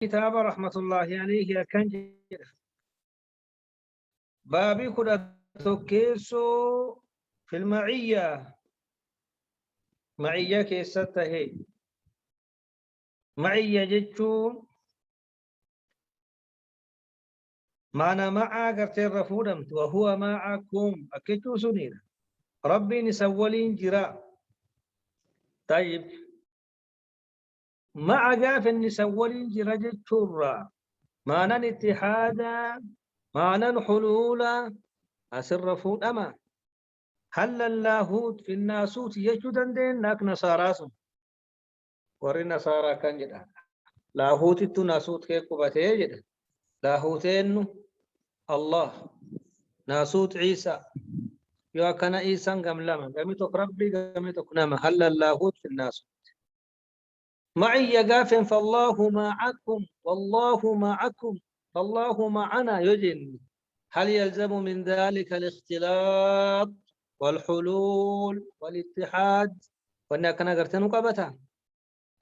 كتاب رحمة الله عليه كان بابي كده توكيسو في المعية معية كيسته هي معية جتشون معنا مع قرتين رفودمت وهو معكم أكيتو سنين ربي نسولين جراء طيب مع قاف نسولين جراء جتشورا معنا الاتحاد معنا حلولا أسر فودما هل اللاهوت في الناسوت يجدن دين ناك نصاراس وري نصارى كان جدا لاهوت التو ناسوت كي قبته جدا لاهوتين الله ناسوت عيسى يا كان عيسى قم لما قمت ربي قمت نما هل اللاهوت في الناسوت معي يقاف فالله معكم والله معكم فالله معنا يجن هل يلزم من ذلك الاختلاط والحلول والاتحاد وأن كان قرتن قبتها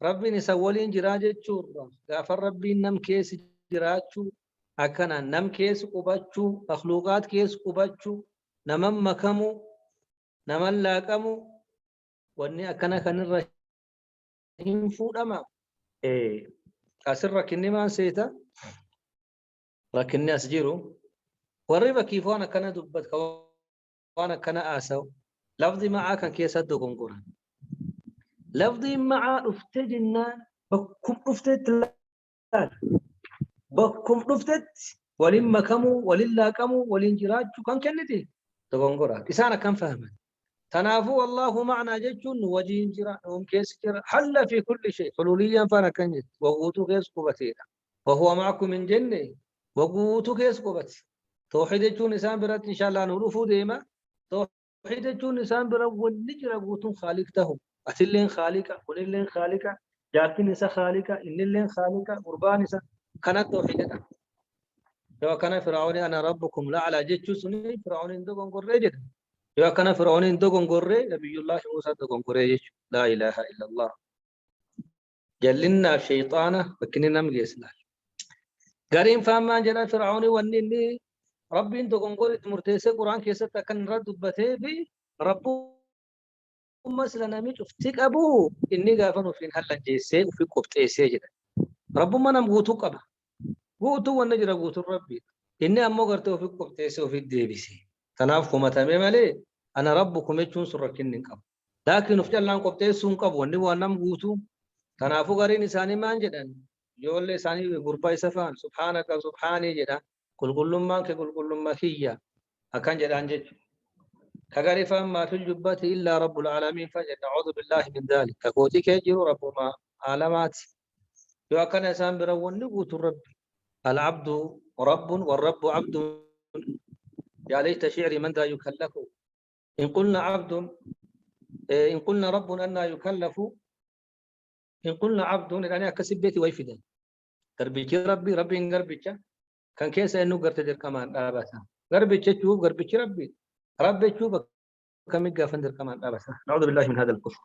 ربي نسولين جراجة شورا غافر ربي نم كيس جراجو أكنا نم كيس قبتشو مخلوقات كيس قبتشو نمم مكمو نمم لاكمو وأني أكنا كان الرحيم فودما إيه أسر ركني ما سيتا ركني أسجيرو وريبا كيف وانا كان دبت وانا كان آسو لفظي معاك كيس الدقون قرآن لفظي مع افتجنا بكم افتت بكم افتت ولين مكمو ولين لاكمو ولين جراج كان كنتي دقون قرآن إسانا كان فهمت تنافو والله معنا ججون وجين جرا هم كيس جرا حل في كل شيء حلوليا فانا كنت وقوتو كيس قبتينا وهو معكم من جنة وقوتو كيس قبتي توحيد جون إنسان برات إن شاء الله نورفو ديما توحيد جون إنسان برا ونجرا قوتون خالقته أتلين خالقة ونلين خالقة جاكين إنسان خالقة إنلين خالقة قربان إنسان كانت توحيدنا لو كان فرعون أنا ربكم لا على جيتشو سني فرعون إندو قرر يا كان فرعون إندو قرر نبي الله موسى إندو قرر لا إله إلا الله جلنا الشيطان فكننا مجلسنا قريم فما جرى فرعون ونني ربي إندو قرر مرتسى قرآن كيسة كان رد بته في ربه مثلا ميت افتك أبوه إني قافنوا في هلا جيسي وفي قبطي سجد رب ما نمغوتو قبا غوتو ونجرى غوتو ربي إني أمو قرتو في قبطي سي وفي الديبسي تنافكم تمام عليه أنا ربكم يجون سركن قبا لكن افجل لان قبطي سون قبا وني وانم غوتو تنافو غرين إساني مان جدن يقول لي إساني غربا سفان سبحانك سبحاني جدا كل ما كل ما هي أكان جدان جد كغري ما في الجبة إلا رب العالمين فجد نعوذ بالله من ذلك كقوتي كيجيرو رب ما عالمات يو كان إنسان برون نقوت الرب العبد رب والرب عبد يا ليت شعري من ذا يكلف إن قلنا عبد إن قلنا رب أن يكلف إن قلنا عبد يعني أكسب بيتي ويفدا غربيك ربي ربي إن غربيك كان كيس إنه غرتدر كمان أبدا غربيك تشوف غربيك ربي ربي تشوف كم يقفندر كمان أبدا نعوذ بالله من هذا الكفر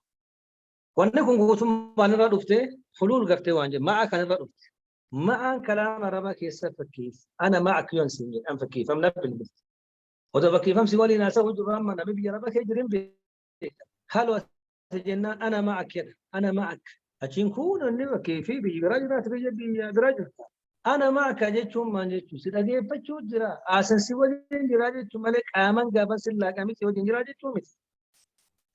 وأنكم قوتم بان ردفته حلول غرتي وانجا معك أنا ردفت مع كلام ربك يسفك كيف أنا معك يوم سنين أم فكيف أم نبل بس وده فكيف أم سوالي ناسا وجب أما نبي ربك يجرم بي هل وسجنان أنا معك كده أنا معك أشين كون أني كيفي بيجراجنا تبي بيجراج أنا معك أجتشم ما أجتشم سيدأجي بتشوت جرا أساسي وجين جراج تملك آمن قبل سلا كمي وجين جراج تمت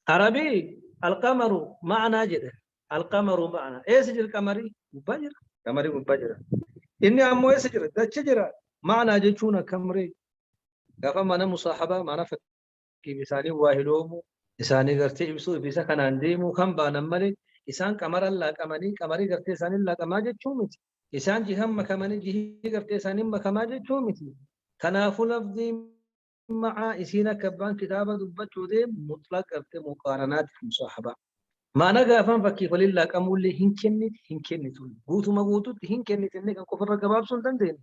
عربي القمر معنا جدا القمر معنا إيه سجل القمري مبجر قمري مبجر إني أمو إيه سجل ده شجرة معنا جتشونا كمري قفا ما مصاحبة ما نفك كي بساني واهلومو إساني قرتي يبسو بيسا كان عنديمو كم بانمالي إسان كمر الله كماني كمري قرتي إساني الله كماجة شومتي إسان جهم مكماني جهي قرتي إساني مكماجة شومتي تنافو لفظي مع إسينا كبان كتابة دبت ودي مطلق قرتي مقارنات مصاحبة ما أنا قافان فكي فلله كمول لي هنكنت قوتو ما قوتو هنكنت إنك كفر قباب سن دندين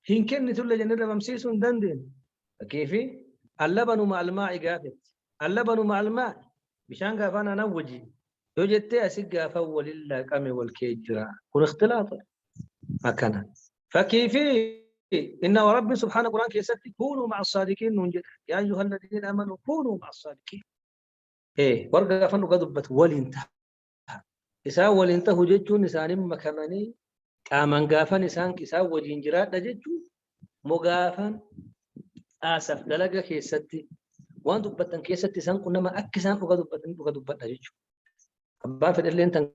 هنكنت اللي جنة ممسيس دندين كيفي اللبن مع الماء قافت اللبن مع الماء مشان قافان أنا وجي لو جدت أسيق قافا ولله كم والكيجرا كل اختلاط هكذا. فكيف إن رب سبحانه القرآن كيست كونوا مع الصادقين ننجد يا أيها الذين آمنوا كونوا مع الصادقين. إيه ورقة فنو قدبت والانتهى إساء والانتهى ججو نسان مكمني قامن قافا نسان كساء وجنجرات ججو مقافا آسف دلقا كيستي وان دبتن كيستي سان كنما أكسان وقدبت ججو أبا فد اللي انت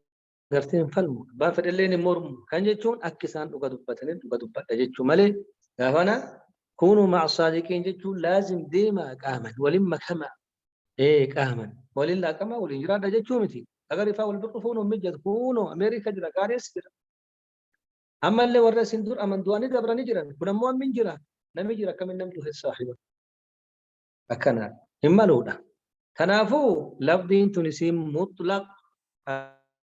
قرتين فلمو أبا فد اللي مرمو كان ججون أكسان وقدبت ججو ملي قافنا كونوا مع الصادقين ججو لازم ديما قاما ولما كما إيه قاما ولله كما والإنجراد ججو متي أغار يفا والبقفون مجد كونوا أمريكا جرا قاريس جرا أما اللي ورا سندور أمن دواني دبراني جرا كنا موان من جرا نمي جرا كمن نمتو الصاحبة أكنا إما لودا تنافو لفظين تنسيم مطلق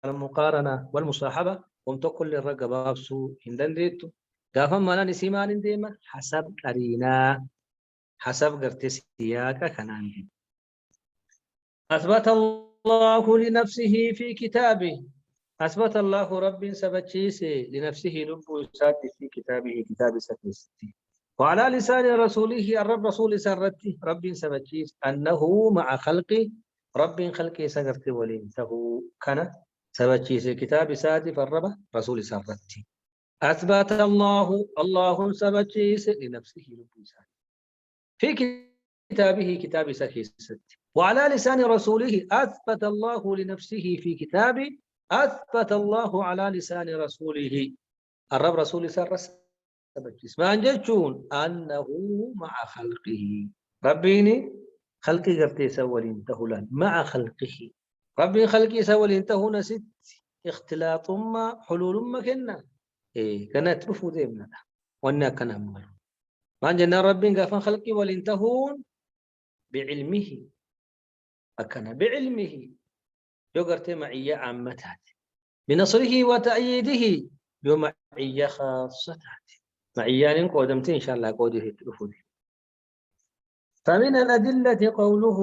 المقارنة والمصاحبة ومتقل للرقبة بسو هندن ديتو قافا مانا نسيمان ديما حسب قرينا حسب قرت سياقا كنان أثبت الله لنفسه في كتابه أثبت الله رب سبتشيس لنفسه لب سات في كتابه كتاب ستي وعلى لسان رسوله الرب رسول سرته رب سبتشيس أنه مع خلقه رب خلقه سقرت ولينته كان سبتشيس كتاب سات فالرب رسول سرته أثبت الله سبتشيس لنفسه لب سات في كتابه كتاب ستي وعلى لسان رسوله أثبت الله لنفسه في كتابه أثبت الله على لسان رسوله الرب رسول سرس ما أنجلتون أنه مع خلقه ربيني خلقي قرتي سولين تهلا مع خلقه ربي خلقي سولين تهنا ست اختلاط ما حلول ما كنا إيه كانت رفو ديمنا وانا كان أمر ما أنجلنا ربي قافن خلقي ولينتهون بعلمه أكن بعلمه يقرت معية عامتها بنصره وتأييده بمعية خاصة معيان قدمت إن شاء الله قوله تلفوني فمن الأدلة قوله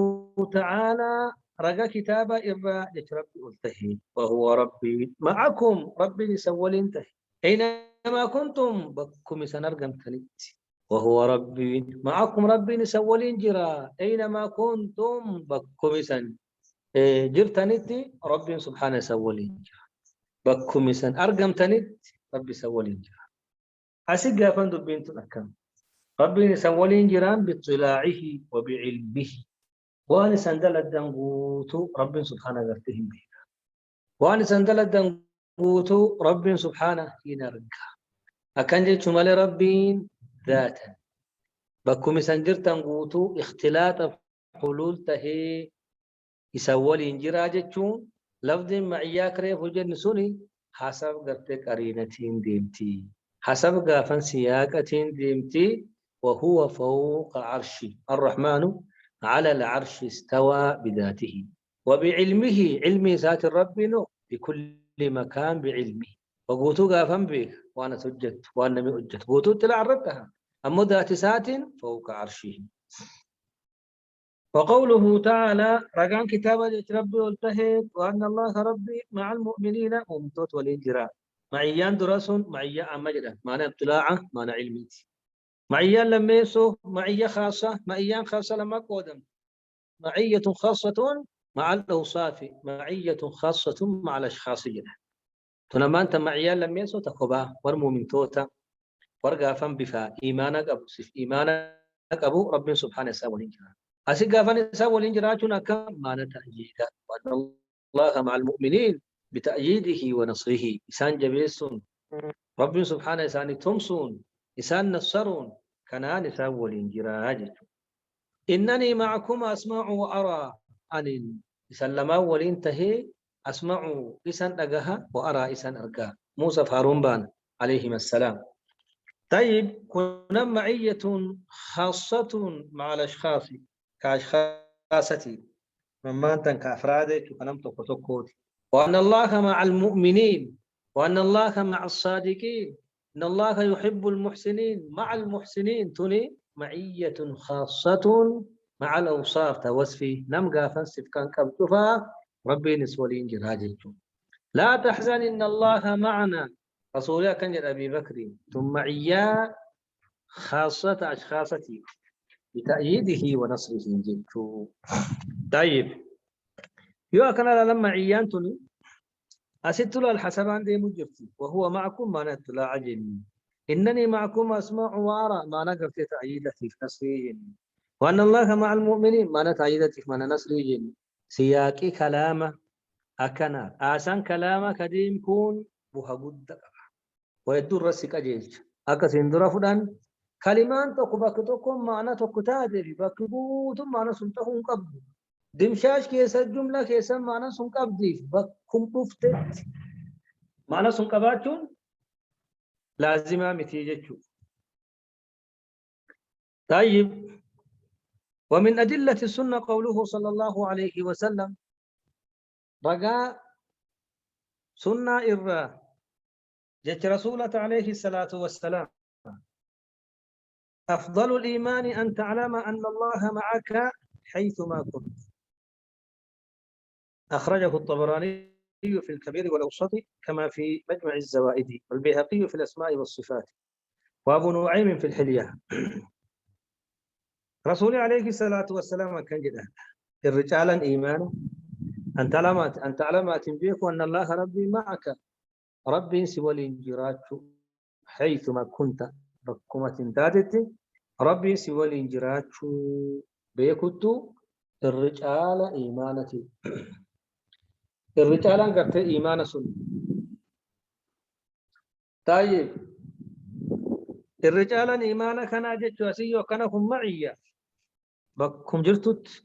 تعالى رجا كتاب إرى لتربي ألتهي وهو ربي معكم ربي سول انتهي أينما كنتم بكم سنرقم تنت وهو ربي معكم ربي سول جرا أينما كنتم بكم سن جرتنتي ربي سبحانه سول جرا بكم سن أرقم تنت ربي سول جرا أسيق فندو بنت أكم ربي سول جران باطلاعه وبعلمه وأنا سندل الدنقوت رب سبحانه قرتهم به وأنا سندل الدنقوت رب سبحانه ينرقى أكن جيت مال ربين ذاتا بكم سنجر تنقوت اختلاط حلول تهي يسول انجرا جتشون لفظ معياك ريف وجن سني حسب قرت قرينتين ديمتي حسب قافن سياقتين ديمتي وهو فوق عرش الرحمن على العرش استوى بذاته وبعلمه علم ذات الرب بكل مكان بعلمه وقوتو قافن بك وانا سجدت وانا مؤجت قوتو تلع ردها أما ذات سات فوق عرشه وقوله تعالى رقان كتابة ربي والتهد وأن الله ربي مع المؤمنين ومتوت والإنجراء معيان درس معيان مجرى معنى ابتلاعة معنى علميتي معيان لما يسو معية خاصة معيان خاصة لما قدم معية خاصة مع الأوصاف معية خاصة مع الأشخاصية تنما أنت معيان لما يسو تقبا ورمو من توتا ورقا فن بفا إيمانك أبو سف إيمانك أبو رب سبحانه سوى أسيقا فنسا والإنجراجون أكام ما نتأييدا وأن الله مع المؤمنين بتأييده ونصره إسان جبيسون رب سبحانه إسان تمسون إسان نصرون كنان إسان والإنجراج إنني معكم أسمع وأرى أن إسان والإنتهي أسمع إسان أقها وأرى إسان أرقى موسى فارون بان عليهم السلام طيب كنا معية خاصة مع الأشخاص كأشخاصتي مما أنت كأفرادك وكنمت وكتوكوتي وأن الله مع المؤمنين وأن الله مع الصادقين إن الله يحب المحسنين مع المحسنين تني معية خاصة مع الأوصاف توسفي نمقى فنسف كان كبتفا ربي نسولين جراجلكم لا تحزن إن الله معنا رسول كان جد أبي بكر ثم معية خاصة أشخاصتي بتأييده ونصره جدت. طيب يو كان لما عيانتني أسدت له الحسبان دي مجرتي وهو معكم ما لا عجل إنني معكم أسمع وأرى ما نقرت تأييدتي في نصره، وأن الله مع المؤمنين ما نتأييدتي ما نصره. سياقي كلامه أكنا آسان كلامه كديم كون بوها قد ويدور رسك أجيج أكسين درافدان كلمان تقبك تقوم معنا تقتادر بكبوت معنا سلطهم قبل دمشاش كيسا الجملة كيسا معنا سن قبضي بكم تفتت معنا سن قباتون لازمة متيجة. طيب ومن أدلة السنة قوله صلى الله عليه وسلم رجاء سنة إرّا جت رسولة عليه الصلاة والسلام أفضل الإيمان أن تعلم أن الله معك حيثما كنت. أخرجه الطبراني في الكبير والأوسط كما في مجمع الزوائد، والبيهقي في الأسماء والصفات، وأبو نعيم في الحلية. رسول عليه الصلاة والسلام كان جدا الرجال إيمانا أن تعلم تنبيك أن الله ربي معك، ربي سوى الإنجرات حيثما كنت بكمة تاتت، ربي سوى الإنجرات بيكت الرجال إيمانتي. الرجال قرت إيمان سن. طيب الرجال إيمانا كان أجت وسي وكانهم معي بكم جرتت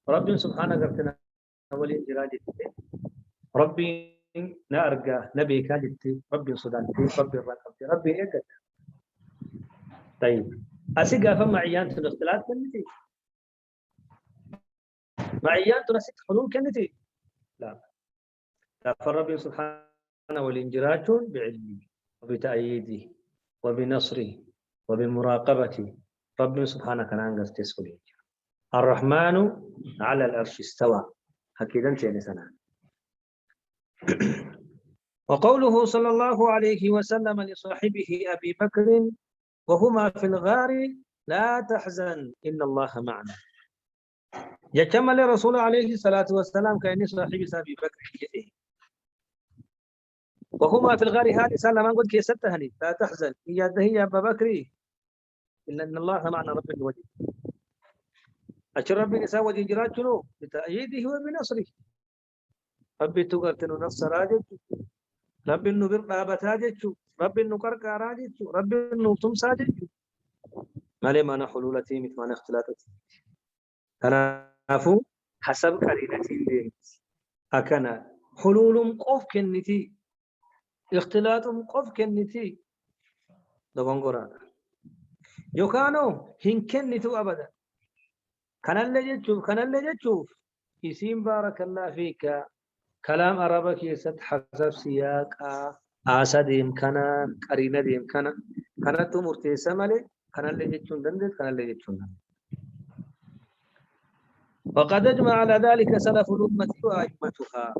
ربي سبحانه قرتنا أولين جراجت ربي نارجع نبي كاجت ربي صدانتي ربي ركبتي ربي إيه. طيب أسيقا فما عيان الاختلاف كنتي معيان تنسيت حلول كنتي لا فربي سبحانه والانجراج بعلمه وبتأييده وبنصره وبمراقبته. ربي سبحانه كان أنقذ تسولي الرحمن على العرش استوى أكيد أنت لسنا. وقوله صلى الله عليه وسلم لصاحبه أبي بكر وهما في الغار لا تحزن إن الله معنا. يكمل الرسول عليه الصلاة والسلام كأن صاحب أبي بكر يده وهما في الغار هذه سلم أن قد كيستهني لا تحزن هي أبا بكر إلا أن الله معنا رب الوجه. أشر ربي نساء وجه جرات شنو بتأييده وبنصره. ربي تقرتن نصر راجج ربي نبر رابط راجج ربي نقرق راجج ربي نطم ساجج ما لي معنى حلولتي مثل معنى اختلاطتي. أنا أفو حسب قرينتي لي أكنا حلول قف كنتي اختلاط قف كنتي دغونغورا يوكانو هن كنتو أبدا كان اللي جتشوف يسيم بارك الله فيك كلام عربك يسد حسب سياق آسد إمكانا قرينة إمكانا كانت مرتيسة مالي كان اللي جتشون دندت كان اللي جتشون. وقد أجمع على ذلك سلف الأمة وأئمتها.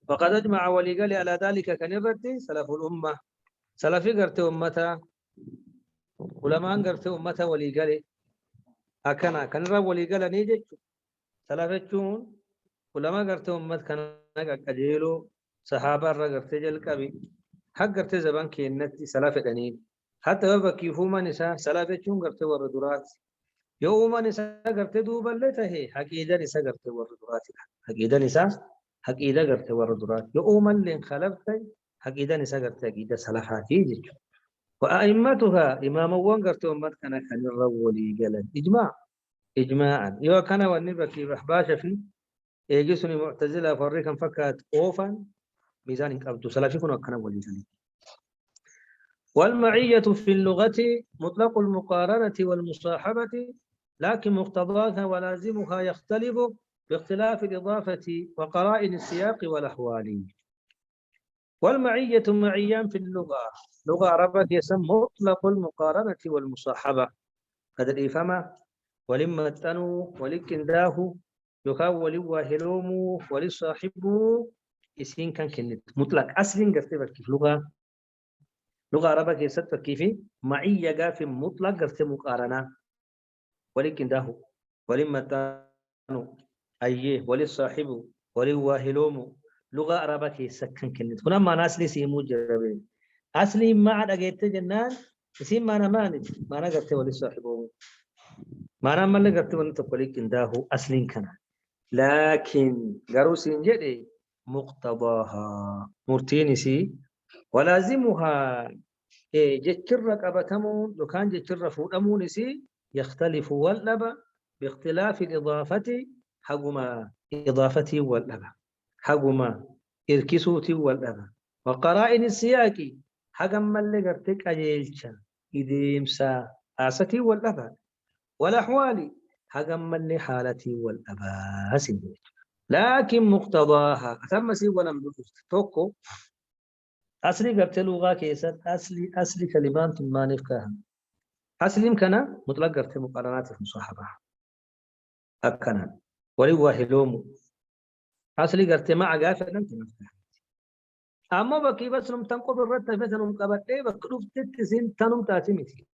وقد أجمع ولقال على ذلك كنبتي سلف الأمة سلفي قرت أمتها علماء قرت أمتها ولقال أكنا كان رب ولقال نيجي سلفتون علماء قرت أمت كان أجيلو صحابة قرت جل كبي حق قرت زبان كينت سلف دنين حتى بكيفوما نساء سلفتون قرت وردرات يوم نساء قرت دوبا لته حقيدة نساء قرت وردرات حقيدة نساء حقيدة قرت وردرات يوم اللي خلفت حقيدة نساء قرت حقيدة سلفاتي جيجو. وأئمتها إمام وانقرت أمت كان الرولي قال إجماعا يو كان والنبى كي بحباشة في يجسني معتزلة فريقا فكات أوفا ميزان قبض سلفي كنا كان ولي. والمعية في اللغة مطلق المقارنة والمصاحبة لكن مقتضاها ولازمها يختلف باختلاف الإضافة وقرائن السياق والأحوال. والمعية معيان في اللغة لغة عربية يسمى مطلق المقارنة والمصاحبة هذا الإفهام ولما تنو ولكن يخاول وهلوم ولصاحبه اسين كان كنت مطلق أصل قرتي في لغة لغة عربية كيست كيفي معية قاف مطلق قرت مقارنة ولكن ده ولما تانو أيه وللصاحب وللواهلوم لغة عربية كيست كنت هنا ما ناس لي سيمو جربين أصلي ما عاد أجيت جنان اسم ما أنا ماني ما أنا قرت وللصاحب ما أنا مالي قرت وللتقولين ده أصلي كنا لكن قروسين جدي مقتضاها مرتينسي ولازمها جتر قبتمون لو كان جتر فودمونسي يختلف واللبا باختلاف الإضافة حقما إضافتي واللبا حقما إركسوتي واللبا وقرائن السياق حقما اللي قرتك أجيلشا إذيمسا آستي واللبا والأحوال حقما اللي حالتي والأبا سنجي لكن مقتضاها أتم سي ولم توكو أصلي قبت لغة كيسات أصلي كلمات ما نفكها أصلي مكنا مطلق قبت مقارنات المصاحبة أكنا ولي واحدوم أصلي قبت مع قافة لم تنفكها أما بكي بس نم تنقب الرد فتنم قبت إيه بكروف تتسين تنم تاتمتي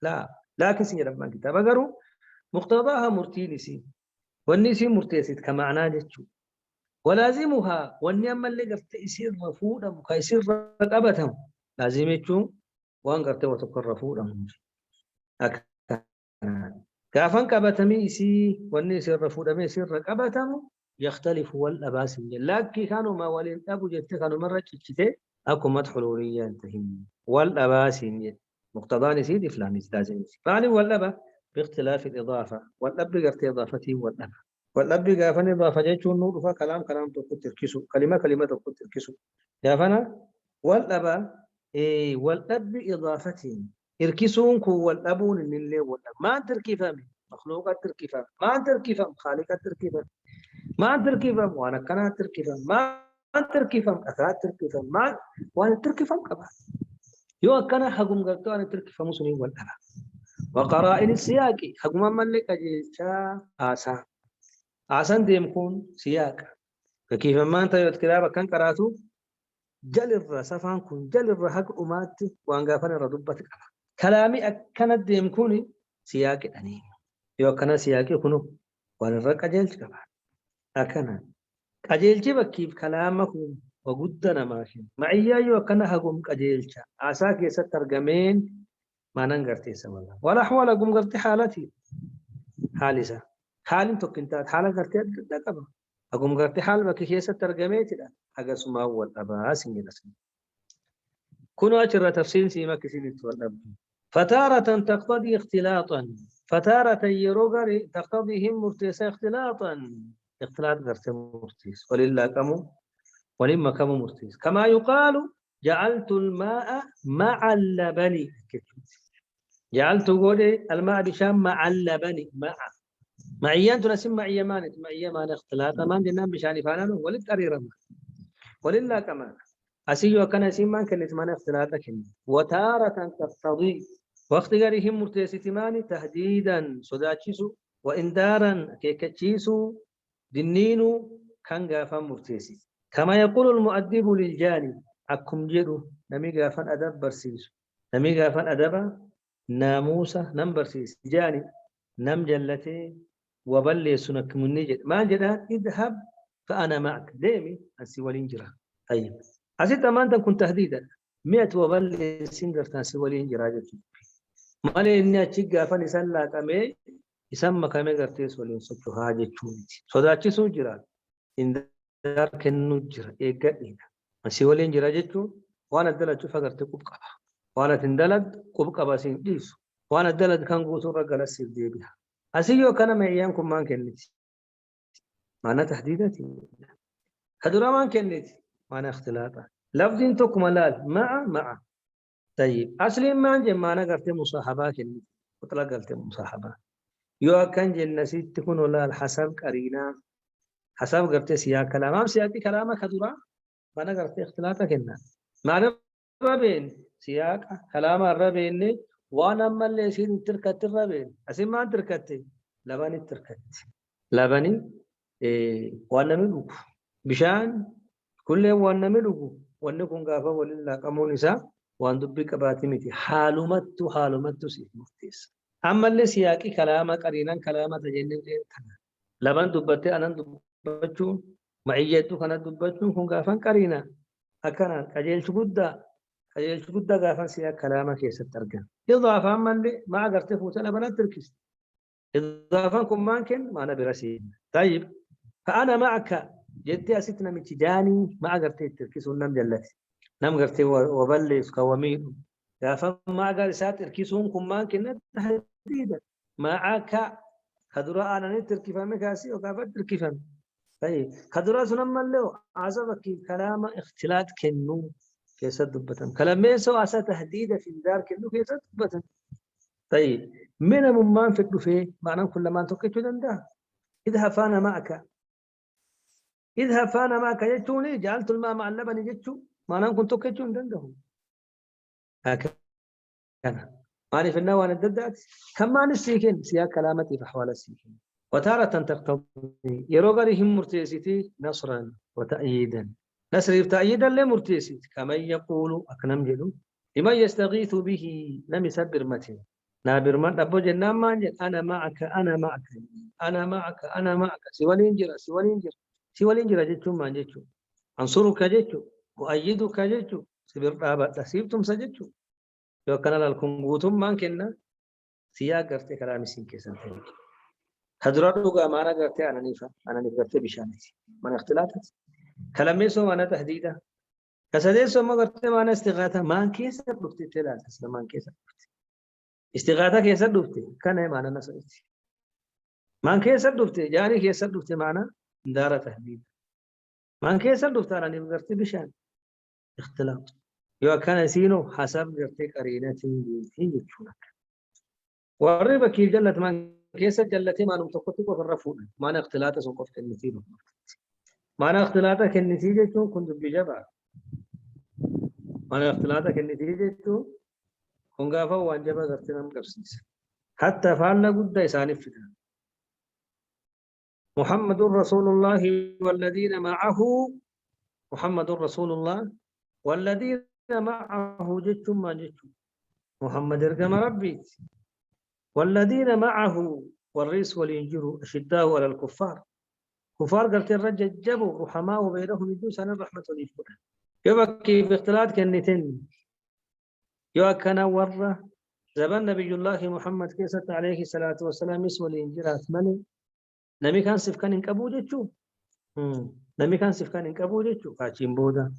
لا سنجي ربما كتاب أقروا مقتضاها مرتينسي والنسي مرتيسيت كمعنى جتشو ولازمها والنعم اللي قفت يصير رفودا وكيصير رقبتهم لازم يجون وان قفت وتكون رفودا كافن قبتمي يسي والني يصير رفودا ما يصير رقبتهم يختلف والأباس لكن كانوا ما ولين أبو جت كانوا مرة تشتي أكو مدحولوريا انتهم والأباس مقتضى سيدي فلان لازم فعلي والأبا باختلاف الإضافة والأب قفت إضافته والأبا والأب قافن إضافة جيتشون نور فكلام تقول تركيسو كلمة تقول تركيسو قافنا والأب والأب إضافة إركيسون كو والأبون من اللي والأب ما أنت تركيفة مخلوقات تركيفة ما أنت تركيفة خالقات تركيفة ما أنت تركيفة وأنا كنا تركيفة ما أنت تركيفة أثات تركيفة ما وأنا تركيفة كبار يو كنا حكم قلتو أنا تركيفة مسلم والأب وقرائن السياق حكم من لك جيشا آسا عشان ديمكون سياق فكيف ما أنت يذكر كان قراتو جل الرسفان كن جل الرهق أمات وأنقافن ردبت كلامي أكنت ديمكوني سياق أني يو كان سياق يكونوا والرق أجلت كمان أكنا أجلت بكيف كلامكم وقدنا ماشين معي يو كان هقوم أجلت عساك يسترجمين ما ننقرتي سوالا ولا حول أقوم قرتي حالتي حالسة حال تكنت حالة قرتي دقبة أقوم قرتي حال بكي كيسة ترجميت لا حاجة سما أول أبا سنجي لسن كونوا أجر تفصيل سيما كسين تولب فتارة تقتضي اختلاطا فتارة يروغر تقتضيهم مرتيسا اختلاطا اختلاط قرتي مرتيس ولله كمو ولما كمو مرتيس كما يقال جعلت الماء مع اللبن جعلت قولي الماء بشام مع اللبن معيان تنسم معي مان اختلاط مان جنان بشاني فانانو ولد قريرا ولله كمان أسيو كان سيمان كنت مان اختلاطك وتارة تقتضي وقت غيرهم مرتسيتمان تهديدا صداتشيسو وإندارا كيكتشيسو دنينو كان غافا مرتسي كما يقول المؤدب للجاني أكم جدو نمي غافا أدب برسيسو نمي غافا أدب ناموسة نم برسيس جاني نم جلتي وبلي سنك من نجد ما جدا اذهب فأنا معك ديمي أنسي والإنجرا طيب أسيت أمان كنت تهديدا 100 وبلي سنجر تنسي والإنجرا جدا مالي إني أتشيقا فنسلا كمي يسمى كمي قرتيس والإنسوتو هاجة تشونتي صداتي سوجرا إن دار كنو جرا إيقا أنسي والإنجرا جدا وانا دلت شوفا قرتي قبقبا وانا تندلت قبقبا سنجيسو وانا دلت كان قوتو رقل السير دي بها أسيو كان معيانكم مان كنتي معنى تحديداتي هدورا مان كنتي معنى اختلاطا لفظ توك ملال مع طيب أصلي ما نجي معنى قرتي مصاحبة كنتي وطلع قرتي مصاحبة يو كان جنسي تكون ولا الحسب قرينا حسب قرتي سياق كلام سياقي كلامك هدورا معنى قرتي اختلاطا كنا معنى ربين سياق كلام الربين وانا اما اللي يصير تركت الربين اسي ما تركت لبني تركت لبني وانا ملوك بشان كل وانا ملوك وانا كون غافا ولله قمون نساء وان دبي كباتمتي حالمت سيف مرتيس أما اللي سياقي كلامة قرينا كلامة تجنن كنا لبن دبتي أنا دبتشون معيتو كنا دبتشون كن غافن قرينا أكنا قجيل شقودة غافن سياق كلامة كيسة ترجم إضافة أما اللي ما قرت فوتنا بنا تركز إضافة كن ممكن ما أنا برسيل طيب فأنا معك جدي أسيتنا من تجاني ما قرت تركز ونم جلتي نم قرت وبلغ قوامين غافن ما قال سات تركزهم كن ممكن تحديدا معك خدراء أنا نتركفهم مكاسي وقافت تركفهم طيب خدراء سنم له عزبك كلام اختلاط كنو كيف دبتن كلام ميسو عسى تهديد في الدار كنو كيف دبتن طيب من ممان فكروا فيه معناه كل ما توكيتو دندا اذهب فانا معك اذهب فانا معك يجتوني جعلت الماء مع اللبن يجتو معناه كنت توكيتو دندا هكذا ماني في النوى الددات كما نسيكن سيا كلامتي في حوال السيكن وتارة تقتضي يروغرهم مرتيسيتي نصرا وتأييدا نصر تأييدا لمرتيسيت كما يقول أكنم جلو لمن يستغيث به لم يسبر متن نابر من أبو جنان مانجل أنا معك أنا معك أنا معك أنا معك سوى الإنجرة جتشو ما جتشو أنصرك جتشو وأيدك جتشو سبر رابط سيبتم سجتشو لو كان لكم قوتم ما كنا سياق قرتي كلامي سين كيسان هدرادوغا ما أنا قرتي أنا نيفا أنا نقرتي بشانتي من اختلافات كلامي سو أنا تهديدا كسدي سو ما قرتي ما أنا استغاثة ما كيسا دفتي تلا تسلا ما كيسا استغاثة كيسا دفتي كان ما أنا نسيت ما كيسا دفتي جاني كيسا دفتي معنا دار تهديد ما كيسا دفتي أنا نقرتي بشان اختلاف يو كان سينو حسب قرتي قرينة في يجونك والربا كي جلت من كيس جلتي ما نمتقطك وفرفونا ما أنا اختلاطة سنقف كالنتيجة ما أنا اختلاطة كالنتيجة كنت بجبع ما أنا اختلاطة كالنتيجة كنت غافا وانجبا غرتنا مقبسيس حتى فعلنا قد إساني فتنا محمد رسول الله والذين معه محمد رسول الله والذين معه جتم ما جتم محمد ارقم ربي والذين معه والريس والإنجر أشداء على الكفار كفار قالت الرجل جبوا رحماء بينهم يدوس عن الرحمة والإفكار يبكي في اختلاط كنتين يوكنا ورة زبان نبي الله محمد كيسة عليه الصلاة والسلام اسم الإنجر أثمني نمي كان سفكان انكبو جتشو نمي كان سفكان انكبو جتشو فاتشين بودا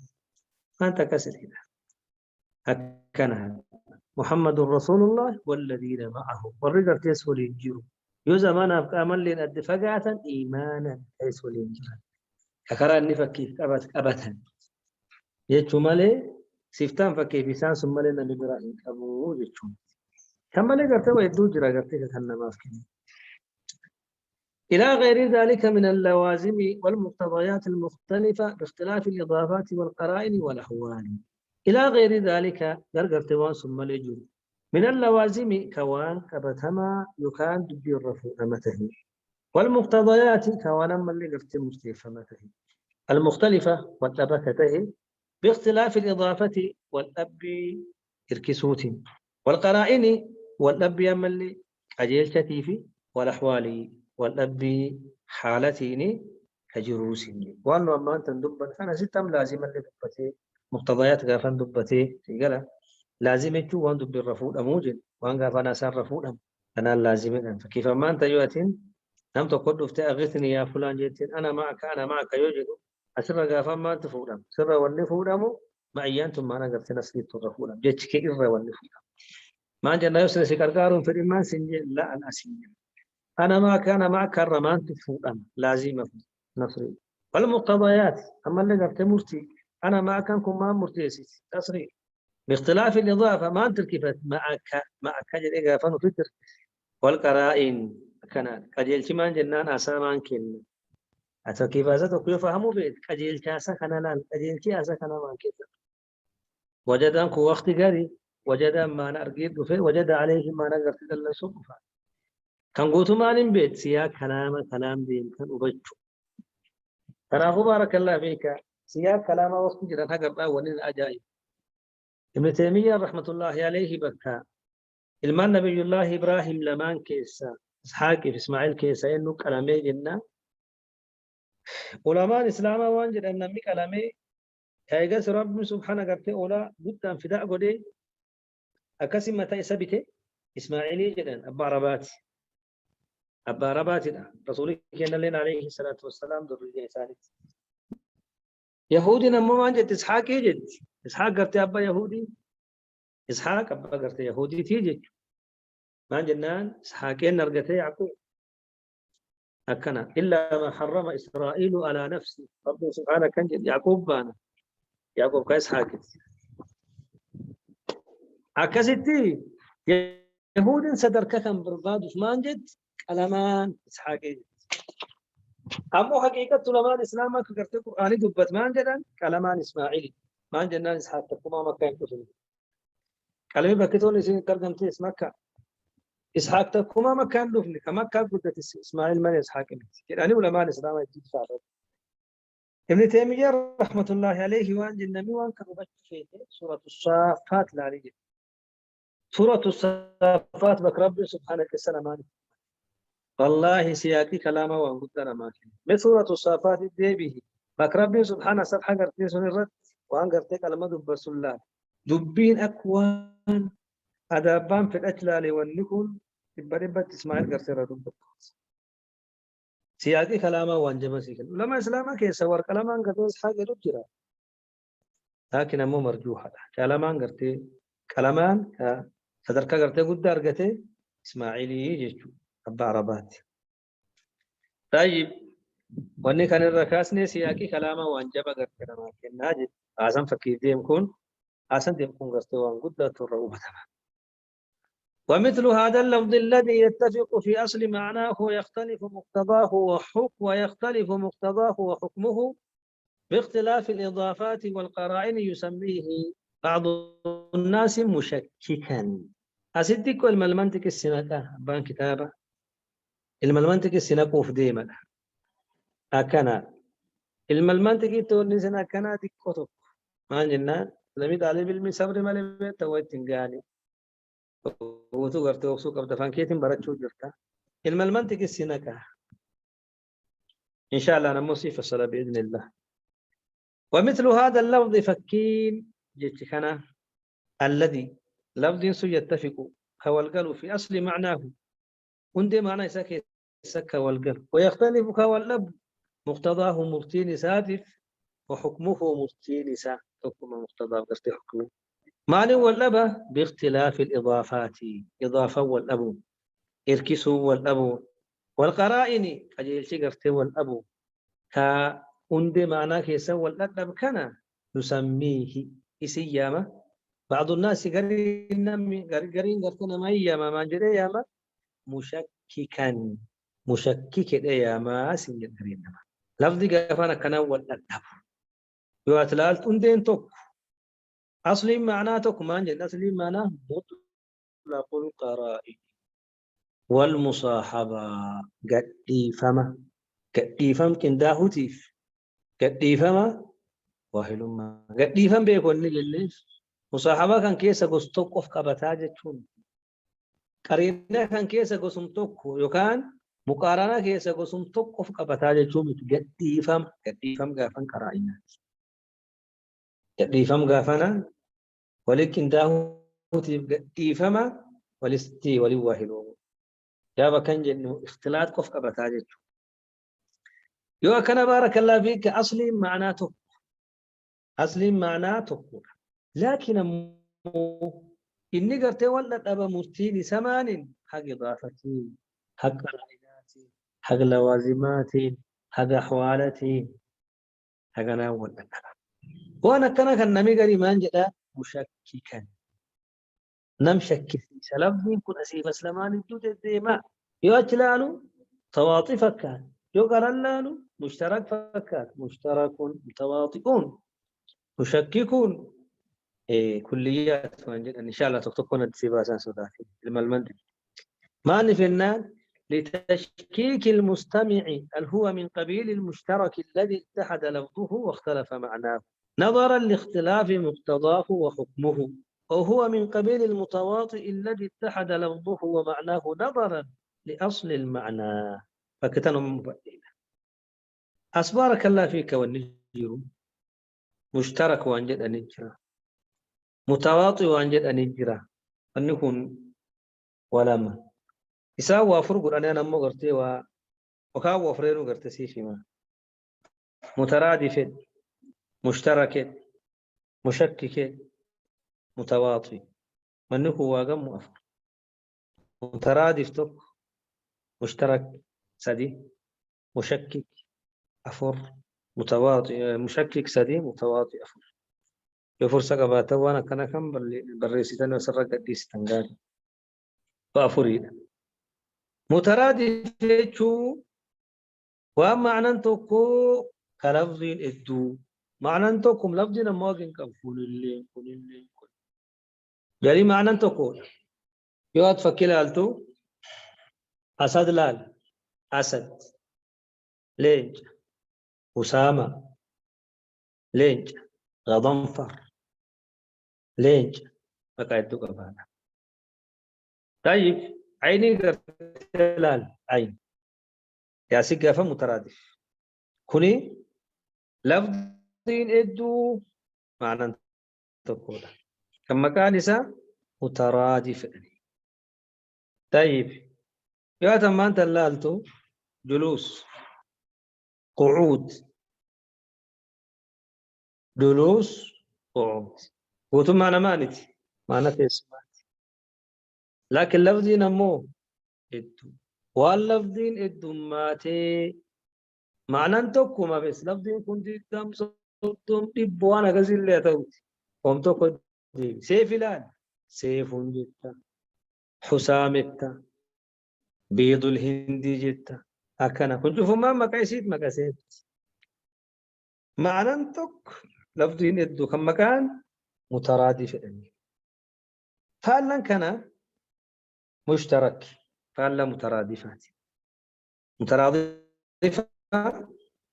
أنت كسر كده هكذا محمد رسول الله والذين معه والرجل تيسول الجيرو يو زمان أبقى من لين أدفقاتا إيمانا تيسول الجيرو ككرا النفكي أبتا يجو مالي سيفتان فكي فيسان ثم لنا نبراهيم أبو يجو كما لي قرتوا يدو جرا قرتك كنا مافكين إلى غير ذلك من اللوازم والمقتضيات المختلفة باختلاف الإضافات والقرائن والأحوال إلى غير ذلك قرقرتوان ثم لجو من اللوازم كوان كبتما يكان دبي الرفوع مته والمقتضيات كوان من اللي قرت مختلفة مته المختلفة والتبكته باختلاف الإضافة والأب إركسوت والقرائن والأب يملي أجيل شتيفي والأحوال والأب حالتين كجروس وأنه أما أنت دبا أنا ستم لازم اللي دبتي مقتضيات غافن دبتي في قلة لازم يجو وان دب الرفوع موجد وان غافن أسان رفوع أنا لازم فكيف ما أنت يوتين نم تقول دفت أغثني يا فلان جيتين أنا معك يوجد أسر غافن ما أنت فورم سر واللي فورمو ما أيانتم ما أنا قلت نسيت الرفوع جيتش كير واللي فورم ما جنا يوصل سكركارون في الإيمان سنجل لا أنا سنجل أنا معك الرمان تفوقا لازم نصري والمقتضيات أما اللي قلت مرتي أنا معك أنكم ما مرتيسي تصريح باختلاف الإضافة ما أنت كيفت معك جل إضافة فكر والقرائن كان قجيل كمان جنان أسامان كن أتو كيف أزت وكيف فهموا بيت قجيل كاسا كان لا قجيل كاسا كان ما كذا وجد أنكم وقت قري وجد ما نرقيب في وجد عليه ما نقدر تدل سقفا كان قوت ما نبيت سيا كلام دين كان وبجو ترى بارك الله فيك سيا كلام وقت جرا تقرأ ولين أجايب ابن تيمية رحمة الله عليه بكى المان نبي الله إبراهيم لمان كيسا إسحاق في إسماعيل كيسا إنه كلامي جنة علماء الإسلام وانجد أن نمي كلامي كايغاس رب سبحانه قرتي أولا بطان فداء قدي أكاسي متى إسابته إسماعيلي جدا أبا ربات رسولك كان لنا عليه الصلاة والسلام ذرية إساني يهودي نمو وانجد إسحاق يجد إسحاق قرتي أبا يهودي إسحاق أبا قرتي يهودي تيجي ما جنان إسحاقين نرقتي يعقوب أكنا إلا ما حرم إسرائيل على نفسه رب سبحانه كان يعقوب بانا يعقوب كإسحاق أكستي يهود صدر كم برباد عثمان جد كلامان إسحاقي أمو حقيقة علماء الإسلام كرت القرآن دبت ما جدا كلامان إسماعيلي ما جنان إسحاق تقوم مكان كتب كلمة بكتون إسماعيل كرجمت اسمك إسحاق تقوم مكان دفن كما كان قدت إسماعيل من إسحاق يعني علماء الإسلام يجد فعلا ابن تيمية رحمة الله عليه وان جنمي وان كتبت في سورة الصافات لا رجل سورة الصافات بك رب سبحانه السلام والله سياقي كلامه وان قدنا ما كان سورة الصافات دي به بك رب سبحانه صفحة قرتي سن الرد وان قرتي كلمة دبس الله دبين أكوان أدابان في الأجلال والنكون تبربت إسماعيل قرتي ردب سياقي كلامه وان جمسي لما إسلامك يسور كلامان قرتي إسحاق رجرا لكن أمو مرجوحة كلامان قرتي كلامان صدرك قرتي قد أرقتي إسماعيلي يجيشو أبا عربات طيب واني كان الركاسني سياقي كلامه وانجب قرتي لما كان ناجد آسان فكير ديم كون آسان ديم كون قرتي وان قد ترعوبة ومثل هذا اللفظ الذي يتفق في أصل معناه ويختلف مقتضاه وحكمه باختلاف الإضافات والقرائن يسميه بعض الناس مشككا أصدق المنطق السنكة بان كتابة المنطق السنكة في ديما أكنا المنطق توني سنة كنا ديكوتو ما جنان لمي طالب علمي صبر مالي تويتين غاني وتو غرتو وسو قبل فانكيتين برچو جرتا المنطق السنكة إن شاء الله أنا موصيف الصلاة بإذن الله ومثل هذا اللفظ فكين جتكنا الذي لفظ يتفق كوالقل في أصل معناه وندي معنى سك والقل ويختلف كواللب مقتضاه مرتين ساتف وحكمه مرتين سا حكم مقتضاه قصد حكمه معنى واللبة باختلاف الإضافات إضافة والأبو إركسوا والأبو والقرائن أجيل شقرت والأبو كا وندي معنى كيسا واللب كان نسميه إسيامة بعض الناس قرين قرتنا ما ياما ما جري ياما مشككا مشكك ياما سنجد قرين لفظي قفانا كان والأدب يواتلال تندين توك أصلي معناتك ما نجد أصلي معناه مطلق القرائن والمصاحبة قد فم كنداه تيف قد فما واهلما قد فم بيكون لليش مصاحبة كان كيسا قصتوك of قبتاجة تون قرينة كان كيسا قصمتوك يوكان مقارنة كيسا قصمتوك of قبتاجة تون قد فم غافن قرائنات قد فم غافنا ولكن داهو قد فما ولستي ولي واهلوم يا بكن جنو اختلاط قف قبتاجة تون يو كان بارك الله فيك أصلي معناته لكن إني قرتي ولا أبا مرتيني سمان حق إضافتي حق رأياتي حق لوازماتي حق أحوالتي حق أنا ولا أبا وأنا كان نمي قري ما نجد مشككا نمشكك سلام يكون أسيب أسلمان الدود الديماء يوجلالو تواطي فكان يقرلالو مشترك فكان مشترك متواطئون مشككون كليات إن شاء الله تكون السباسة سوداكي المنطق ما نفنا لتشكيك المستمع هل هو من قبيل المشترك الذي اتحد لفظه واختلف معناه نظرا لاختلاف مقتضاه وحكمه، وهو من قبيل المتواطئ الذي اتحد لفظه ومعناه نظرا لأصل المعنى. فكتن مبدئ أسبارك الله فيك والنجر مشترك وانجد أنجرا، متواطئ وانجد أنجرا، أنكون ولما يساوى فرق أنا مغرتي وكاو وفرينو غرتسي فيما مترادف مشترك مشكك متواطئ، منه واقم وأفر مترادف تك مشترك سدي مشكك أفر متواطئ مشكك سدي متواطئ أفر يفرس قباته وانا كان كم بريستان وسرق قديس تنقال فأفريد مترادف شو ومعنى تكو كلفظ الدو معنى تكم لفظ نمواجن كفول اللي كل اللي كل يعني معنى تكو يواد فكيل ألتو أسد لال أسد لينج أسامة لينج غضنفر لينج فكايتو كفانا. طيب عيني قرتلال عين يا سيقافة مترادف كوني لفظين ادو معنى تقول كما كان يسا مترادف. طيب يا تما انت اللالتو جلوس قعود جلوس قعود وتم معنى مانتي معنى تسمع، لكن لفظين امو ادو واللفظين ادو ماتي معنى تقو ما بس لفظين كنت دم صوتهم دبوانا كسر لي توتي قم تقو دي سيف الان سيف جدا حسام التا بيض الهندي جدا أكنا كنت فما مكايسيت مكاسيت معنى تك لفظين ادو كم مكان مترادف يعني فعلا كان مشترك فعلا مترادفات مترادفة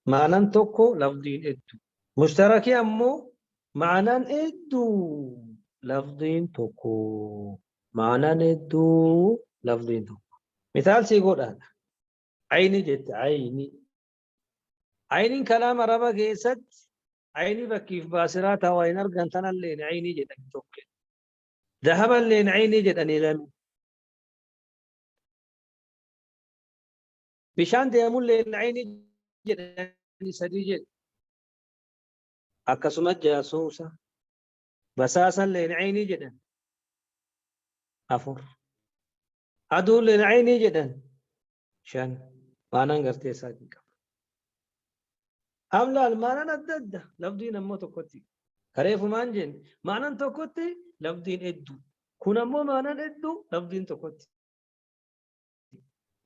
معنى تك لفظين ادو مشترك أمو معنى ادو لفظين تكو معنى ادو لفظين تكو مثال سيقول هذا عيني جت عيني عيني كلام ربا كيست عيني بكيف باسرات وين أرجع تنا اللي عيني جت توك ذهب اللي عيني جت أني لم بشان ديمون اللي عيني جت أني سديجت أكسمت جاسوسة بساسا اللي عيني جت أفر أدو اللي عيني جت شان ما ننقرتي ساكن أملا المانا ندد لفظين أمو تكوتي كريف مانجن مانا تكوتي لفظين إدو كن أمو مانا إدو لفظين تكوتي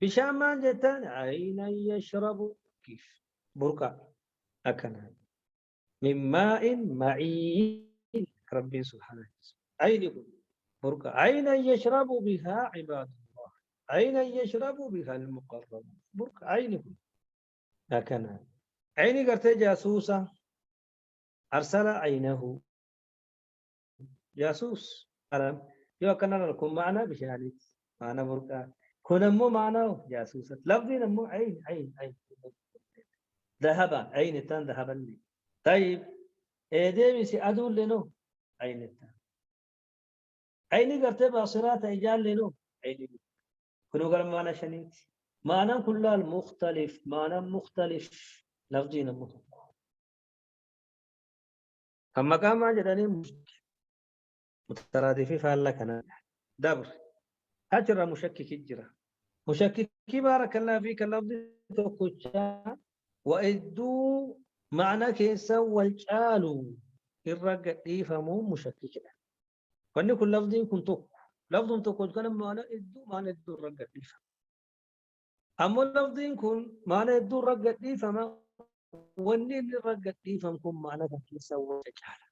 بشام مانجتان عينا يشرب كيف بركة أكنا من ماء معين ربي سبحانه عين بركة عينا يشرب بها عباد الله عينا يشرب بها المقرب بركة عين أكنا عيني قرتي جاسوسة أرسل عينه جاسوس ألم يو كنا لكم معنا بشهادة معنا بركة كنا مو معنا جاسوسة لفظين مو عين عين عين ذهب عين تان ذهب لي. طيب إيدي سي أدول لنو عين تان عيني قرتي باصرات إيجال لنو عيني كنو قال معنا شنيت معنا كلها المختلف معنا مختلف لفظين مختلف كما كان ما جدني مترادفي فهلا كان دبر أجر مشكك الجرا مشكك بارك الله فيك اللفظ توكوشا وإدو معنى كيسا والجالو الرقة يفهمون مشكك فإن كل لفظ كنتو لفظ توكوش كان معنى إدو معنى إدو الرقة يفهم أما اللفظ كن معنى إدو الرقة يفهم وإني الرقة يفهم كن معنى كيسا والجالو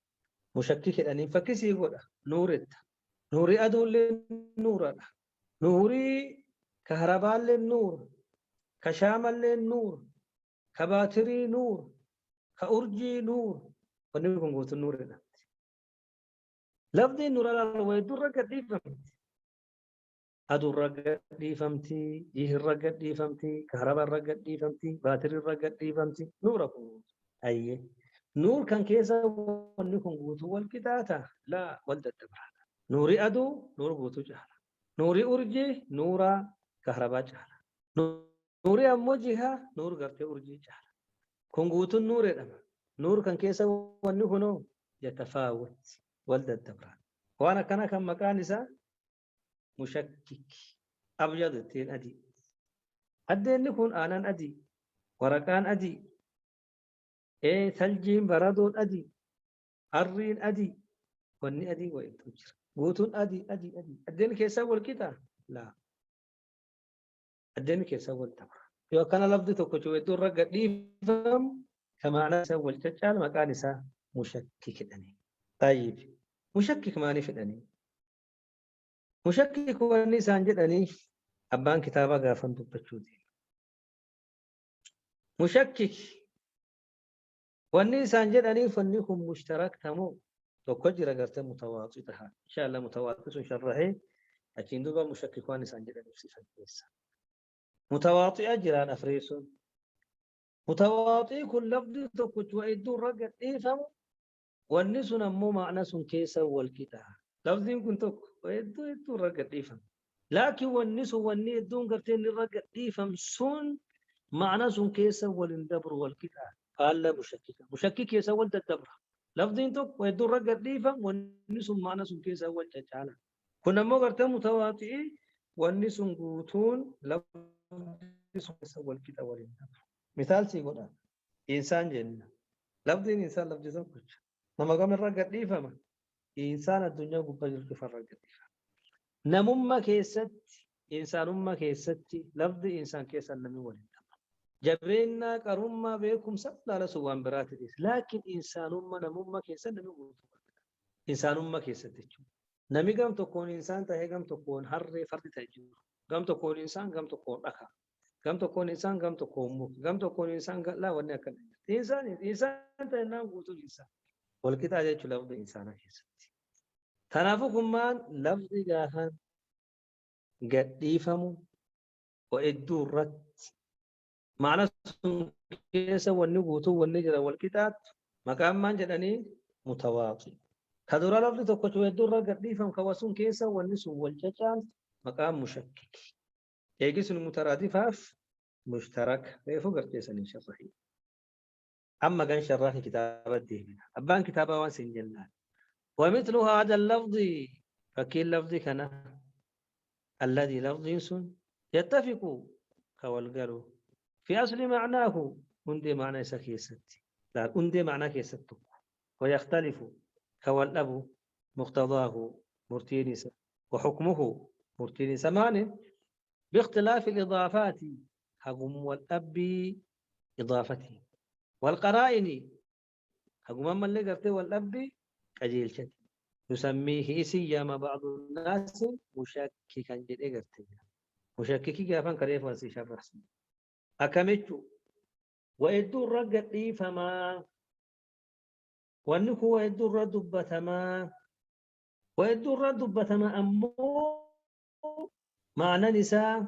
مشكك أني فكسي يقول نورت نوري أدو للنور نوري كهرباء للنور كشامل للنور كباتري نور كأرجي نور ونكون قوت النور هنا لفظ النور على ويدور رقد دي فهمت أدو الرقد دي فهمتي جيه الرقد دي فهمتي كهرباء الرقد دي فهمتي باتري الرقد دي فهمتي نوركم أي نور كان كيسا ونكون قوت والكتاتا لا ولد الدبر نوري أدو نور قوت جهل نوري أرجي نورا كهرباء جهل نوري أمو جهة نور قرتي أرجي جهل كون قوت النور إدما نور كان كيسا ونكونو يتفاوت ولد الدبر وانا كان مكان نساء مشكك أبيض التين أدي أدين نكون آنان أدي ورقان أدي إيه ثلجين برادون أدي أرين أدي وني أدي وين تجر قوتون أدي أدي أدي أدين كيسا والكتا لا أدين كيسا والتبر يو كان لفظ توكو يدور رقا ديفم كما أنا سوى التجال مكان نساء مشكك دني طيب مشكك ماني في دني مشكك والنسان جدني أبان كتابة غافن دبتشودي مشكك والنسان جدني فنكم مشترك تمو توكجر غرت متواطئها إن شاء الله متواطئ شرحه لكن دوبا مشكك والنسان جدني صفة كيسا متواطئ جيران أفريسون متواطئ كل لفظ توكج وإدو رقت إيفم والنسون أمو معنى سن كيسا والكتاب لفظين كنتو وإدو رقت إيفم لكن والنسو والني دون قرتين الرقة ديفم سون معنى سون كيسا والندبر والكتاب قال لا مشكك يسا والدبر لفظين توك ويدون رقة ديفم والنسو معنى سون كيسا والتجعل كنا مو قرتين متواطئ والنسو قوتون لفظ كيسا والكتاب والندبر مثال سيقول إنسان جنة لفظين إنسان لفظ زوجك نما قام الرقة ديفم إنسان الدنيا قبل كفر الرقة ديفم نمما كيست إنسانما كيستي لفظ إنسان كيسا نمي ولد جبرنا كرما بيكم سبلا لسوان براتديس لكن إنسانما نمما كيسا نمي ولد إنسانما كيستي نمي قام تكون إنسان تهي قام تكون هر فرد تجور قام تكون إنسان قام تكون أخا قام تكون إنسان قام تكون مك قام تكون إنسان لا ونيا كان إنسان تهنام قوتو إنسان والكتاب يجو لفظ إنسان كيستي تنافق مان لفظ جاهن قد يفهموا وإدوا الرد معنى كيسا والنقوط والنجرة والكتاب مقام من جدني متواطي كدورا لفظ تقوش وإدوا الرد قد يفهم كواسون كيسا والنسو والججال مقام مشكك يجيس المترادف مشترك كيف قرت يسأل شرحي أما كان شرح كتاب الدين أبان كتابه وانسين جلال ومثل هذا اللفظ فكي اللفظ كان الذي لفظ يتفق كوالقالوا في أصل معناه عندي معنى سكيستي لا عندي معنى كيستو ويختلف كوالأب مقتضاه مرتينس وحكمه مرتينس معنى باختلاف الإضافات حكم والأب إضافته والقرائن حكم من اللي قرته والأب أجيل شد يسميه سيما بعض الناس مشككا جدي قرته مشككي قافا كريف وانسي شرح أكملت وإدو الرقة فما وأنه وإدو الردبة ما وإدو الردبة ما أمو معنى نساء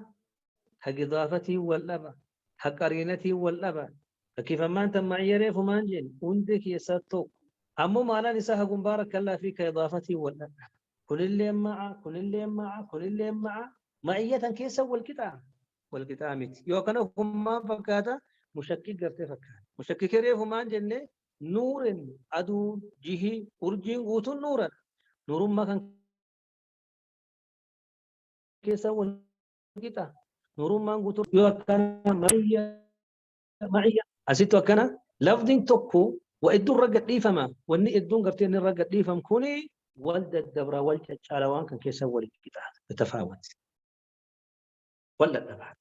حق إضافتي والأبا حق قرينتي والأبا فكيف ما أنت معي ريف ما أنجن عندك يساتوك أمو معنى نساء حق بارك الله فيك إضافتي والأبا كل اللي معه كل اللي معه كل اللي معه معية كيسا والكتاب مت يوكنا هم فكاتا مشكك قرتي فكات مشكك ريف ما أنجن نور أدو جيه أرجين غوتو نورا نور ما كان كيسا والكتاب نور ما غوتو يوكنا معي أسيتو كنا لفظين توكو وإدون رقت لي فما وإني إدون قرتين رقت لي فم كوني ولد الدبرة والد الشالوان كان كيسا والكتاب يتفاوت ولا الدبرة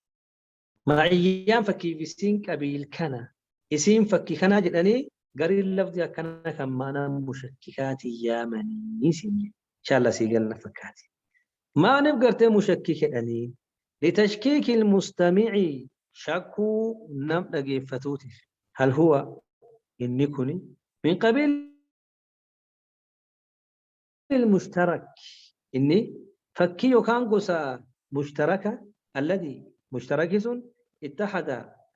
معيان فكي بسين قبيل كنا اسم فكي كنا جدني قري اللفظ كنا كمانا مشككات يا مني سنين إن شاء الله سيقلنا فكاتي ما نبقرتين مشكك أني لتشكيك المستمع شكو نبدأ فتوتي هل هو إني كني من قبيل المشترك إني فكي يكان قصا مشتركة الذي مشترك اتحد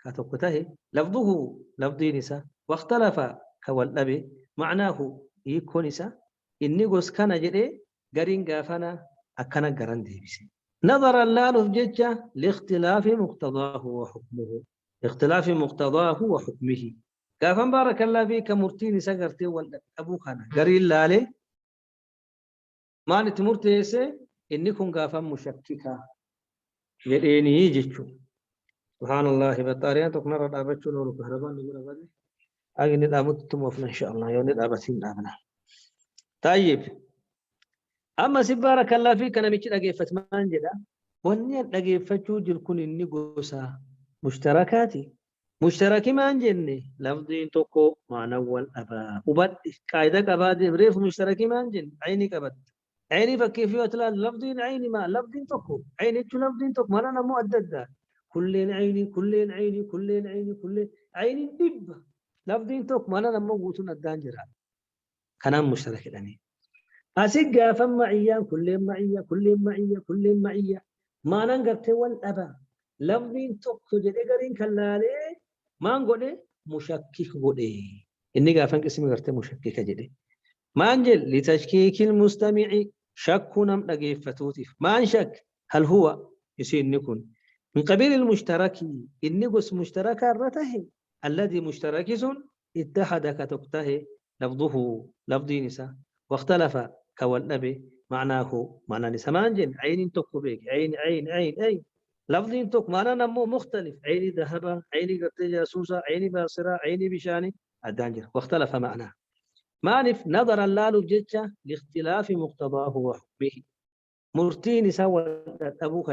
كتوكته لفظه لفظي نساء واختلف كوالنبي معناه يكون نساء إني قص كان جدي قرين قافنا أكنا قران ديبسي نظر اللال في ججة لاختلاف مقتضاه وحكمه اختلاف مقتضاه وحكمه قافن بارك الله فيك مرتيني سقرتي ولا أبو خانا قرين لالي ما نتمرتيسي إني كن قافن مشككا يديني يجيشو سبحان الله بطاريان تقنر الأبتشو لولو كهربان نقول أبدا أجي ندامت تموفنا إن شاء الله يوم ندابتين دامنا طيب أما سبارك الله فيك أنا ميشي لقيفة مان جدا وني لقيفتشو جل كن إني قوسا مشتركاتي مشتركي مان جني لفظين توكو معنى والأبا وبد قاعدة كباد بريف مشتركي مان جن عيني كبد عيني فكيف يطلع لفظين عيني ما لفظين توكو عيني شو لفظين توكو ما أنا مؤدد كلين عيني كلين عيني كلين عيني كلين عيني دب لفظين توكو ما أنا موجودون الدانجرا كلام مشترك يعني أسيق فم معيا كلين معيا كلين معيا كلين معيا ما ننقرت والأبا لفظين توكو جدي قرين كلالي ما نقول مشكك قولي إني قافن اسمي قرت مشكك جدي ما انجل لتشكيك المستمع شك نم لقيفتوتف ما انشك هل هو يصير نكون من قبيل المشترك إني قس مشترك الرته الذي مشترك اتحد كتكته لفظه لفظ نساء واختلف كوالنبي معناه معنى نساء ما انجل عين تكو بيك عين عين عين عين لفظ توك معنى نمو مختلف عيني ذهبة عيني قرت جاسوسة عيني باصرة عيني بشاني الدانجر واختلف معناه معنف نظر اللال بججة لاختلاف مقتضاه وحكمه مرتين سوى أبوك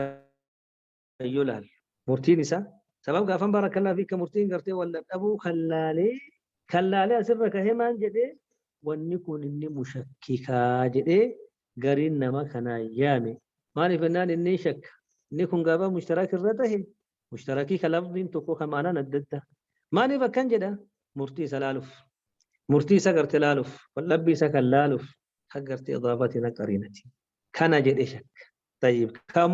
يلال مرتين سا سبب قافن بارك الله فيك مرتين قرتي ولا أبو خلالي خلالي أسرك همان جدي ونكون إني مشككا جدي قرين نما كنا يامي معنف إنان إني شك نكون قابا مشترك الرته مشتركي كلفظين تكو كمانا نددته معنف كان جدا مرتي سلالف مرتي سكر تلالف واللبي سكر لالف حقرت إضافتنا قرينتي كان جد شك طيب كم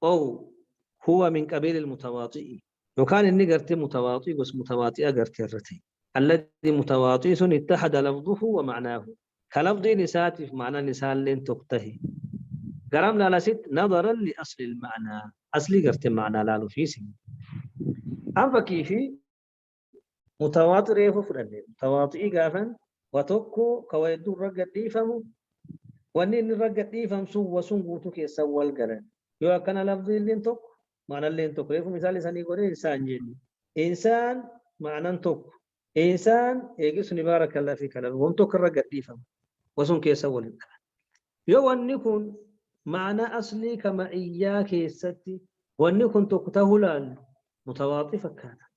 أو هو من قبيل المتواطئ وكان إني قرت متواطئ بس متواطئ قرت الرتي الذي متواطئ اتحد لفظه ومعناه كلفظ نسات في معنى نسال لين تقتهي قرام لا ست نظرا لأصل المعنى أصلي قرت معنى لالو في سن أما كيفي متواطئ ريفو فرنين متواطئ قافن وتوكو كويدو رقد ديفمو وانين رقد ديفم سو وسن قوتو كي سوال قرن يو أكنا لفظي اللين توك معنى اللين توك ريفو مثالي ساني قولي إنسان جيني إنسان معنى توك إنسان يجي سني بارك الله فيك لهم توك رقد ديفم وسن كي سوال قرن يو وانيكون معنى أصلي كما إياك يستي وانيكون توك تهلال متواطئ فكانا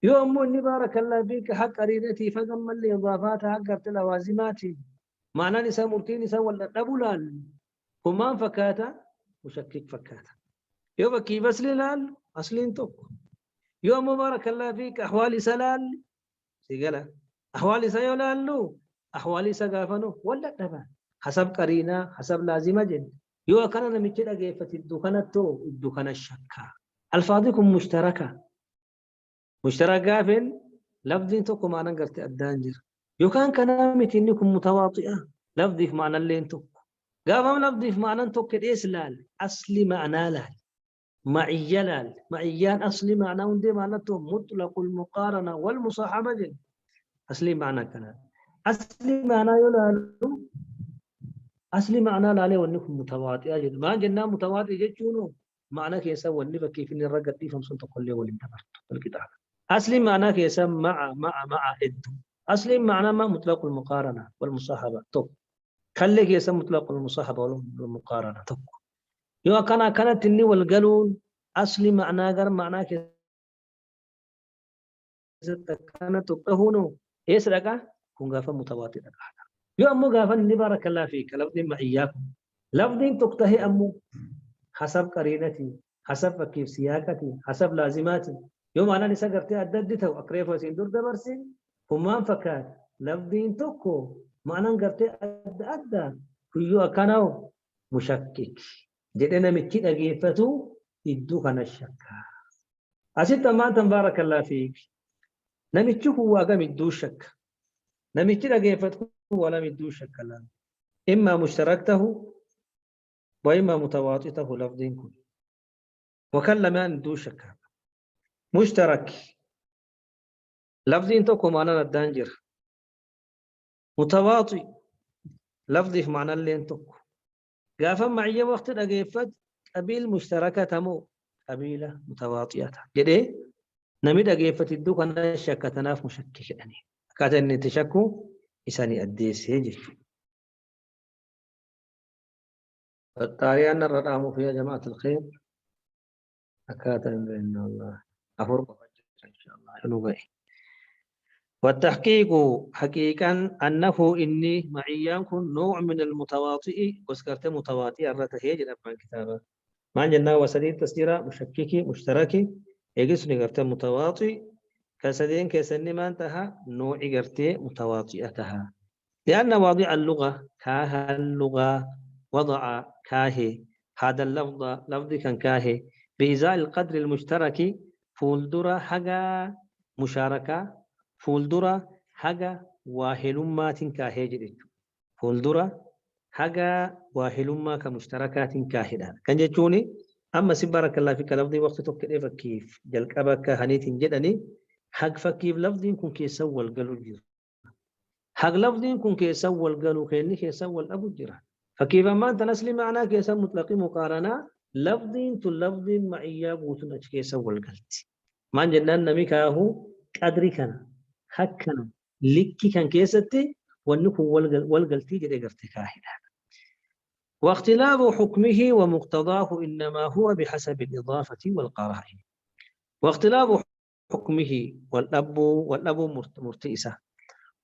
يوم إني بارك الله فيك حق قرينتي فقم اللي إضافاتها حق لوازماتي معنى نساء مرتين نساء ولا دبلان كمان فكاتا مشكك فكاتا يوم كيف أسلال أصلين توك يوم بارك الله فيك أحوالي سلال سيقلا أحوالي سيولالو أحوالي سقافنو ولا دبا حسب قرينة حسب لازمة جن يوم كان نمشي لقيفة الدخانة تو الدخانة الشكا الفاظكم مشتركة مشترك قافل لفظين توكو معنى قرت الدانجر يوكان كلامك إنكم متواطئة لفظي في معنى اللي انتو قافم لفظي في معنى انتو كديس لال أصلي معنى لال معي لال معيان أصلي معنى وندي معناته مطلق المقارنة والمصاحبة جل أصلي معنى كلام أصلي معنى يلالو أصلي معنى لالي وانكم متواطئة جل ما جنا متواطئ جتشونو معنى كيسا وانفا كيف نرقد دي فمسن تقول لي والانتبرت الكتاب أصلي معناه كيسا مع إد أصلي معناه ما مطلق المقارنة والمصاحبة توك خلي كيسا مطلق المصاحبة والمقارنة توك يو كانت إني والقلون أصلي معناه غير معناه كيسا كانت تقهونو إيس رقا كون غافا متواتر يو أمو غافا إني بارك الله فيك لفظ ما إياكم لفظ تقتهي أمو حسب قرينتي حسب كيف سياقتي حسب لازماتي يوم أنا نسقرتي أددته أقريف وسين دور دبرسين همان فكات لفظين توكو معنى قرتي أدى كيو أكناو مشكك جدنا متشي أجيفتو يدو كان الشك أسيت ما تبارك الله فيك نمتشي هو أقام يدو شك نمتشي أجيفتو ولا يدو شك لا إما مشتركته وإما متواطئته لفظين وكلم أن يدو شك مشترك لفظين توكو معنى الدانجر متواطئ لفظي في معنى اللي انتو قافا معي وقت أجيفت قبيل مشتركة تمو قبيلة متواطئة جدي نمد أجيفت الدو كان شك تناف مشكك يعني كاد أن تشكو إساني أديس هيجي التالي أن الرقام في جماعة الخير أكاد بأن الله أفرق إن شاء الله حلو. والتحقيق حقيقة أنه إني معيان كن نوع من المتواطئ وذكرت متواطئ الرتهي جد أبان كتابة ما جنا وسدين تسجيرا مشككي مشتركي يجلس نقرت متواطئ كسدين كسن ما انتهى نوع قرت متواطئتها لأن واضع اللغة كاها اللغة وضع كاهي هذا اللفظ لفظ كان كاهي بإزاء القدر المشترك فولدرا حاجة مشاركة فولدرا حاجة واهلما تنكاهي جديد فولدرا حاجة واهلما كمشتركات كاهدة كان يجوني أما سبارك الله فيك لفظي وقت توكل كيف جلك أباك هنيت جدني حق فكيف لفظي كن كي سوى القلو حق لفظي كن كي سوى القلو كيني كي سوى الأبو الجيران فكيف ما أنت نسلي معنا كي سوى مطلق مقارنة لفظي تلفظ معي بوتنا كي سوى القلت ما جنان نمي كاهو قدري كان حكنا لكي كان كيستي والنكو والقلتي جدي قرتي كاهنا واختلاف حكمه ومقتضاه إنما هو بحسب الإضافة والقرائن واختلاف حكمه والأب مرتئسة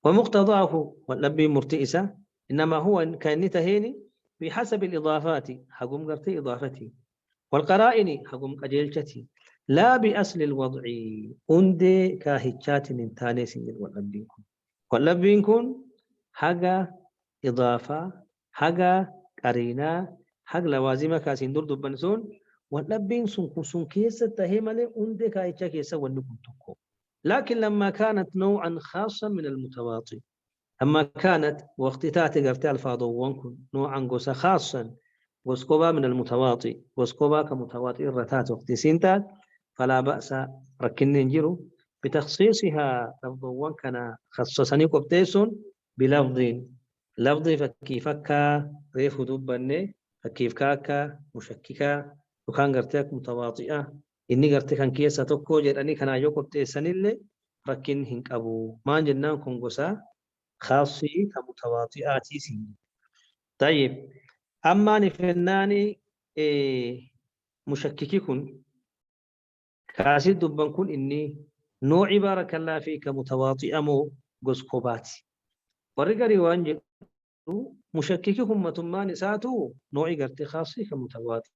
ومقتضاه والأب مرتئسة إنما هو كان تهيني بحسب الإضافات حكم قرتي إضافتي والقرائن حكم قجيلتي لا بأصل الوضع أندي كاهتشات من تانيس والأب يكون حاجة إضافة حاجة قرينة حق لوازم كاسين دور دبنسون واللبين سن كيسة تهمل أندي كايتشا كيسة ونكم تكو لكن لما كانت نوعا خاصا من المتواطئ أما كانت واختتات قرتي الفاضو وانكم نوعا قوسا خاصا وسكوبا من المتواطئ وسكوبا كمتواطئ الرتات وقت سينتات فلا بأس ركن ننجرو بتخصيصها لفظوان كان خصصني قبتيسون بلفظ لفظ فكيفكا ريف دبني فكيف كاكا مشككا وكان قرتك متواطئة إني قرتك كان كيسة تكو جراني كان عيو قبتيسن اللي ركن هنك أبو ما جنان كنقصا خاصي كمتواطئاتي سين طيب أما نفناني مشككي كن كاسد دبن كن إني نوع بارك الله فيك متواطئ مو قسقباتي ورقري وانجل مشككي هم ثم نساتو نوع قرتي خاصي كمتواطئ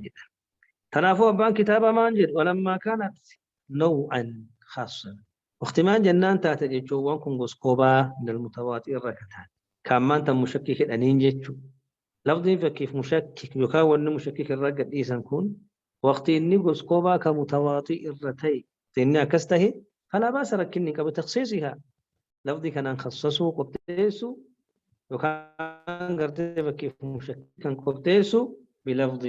جدا تنافوا بان كتابة مانجل ولما كانت نوعا خاصا واختمان جنان تاتي جوان كن قسقبا من المتواطئ الركتان كمان تم مشكك الأنين جتشو لفظي فكيف مشكك يكاون مشكك الرقد إيسان كون وقت إني قسقوبا كمتواطئ الرتي إني أكسته فلا بأس ركني بتخصيصها لفظي كان نخصصه قبتيسو وكان قرتي فكيف مشككا قبتيسو بلفظ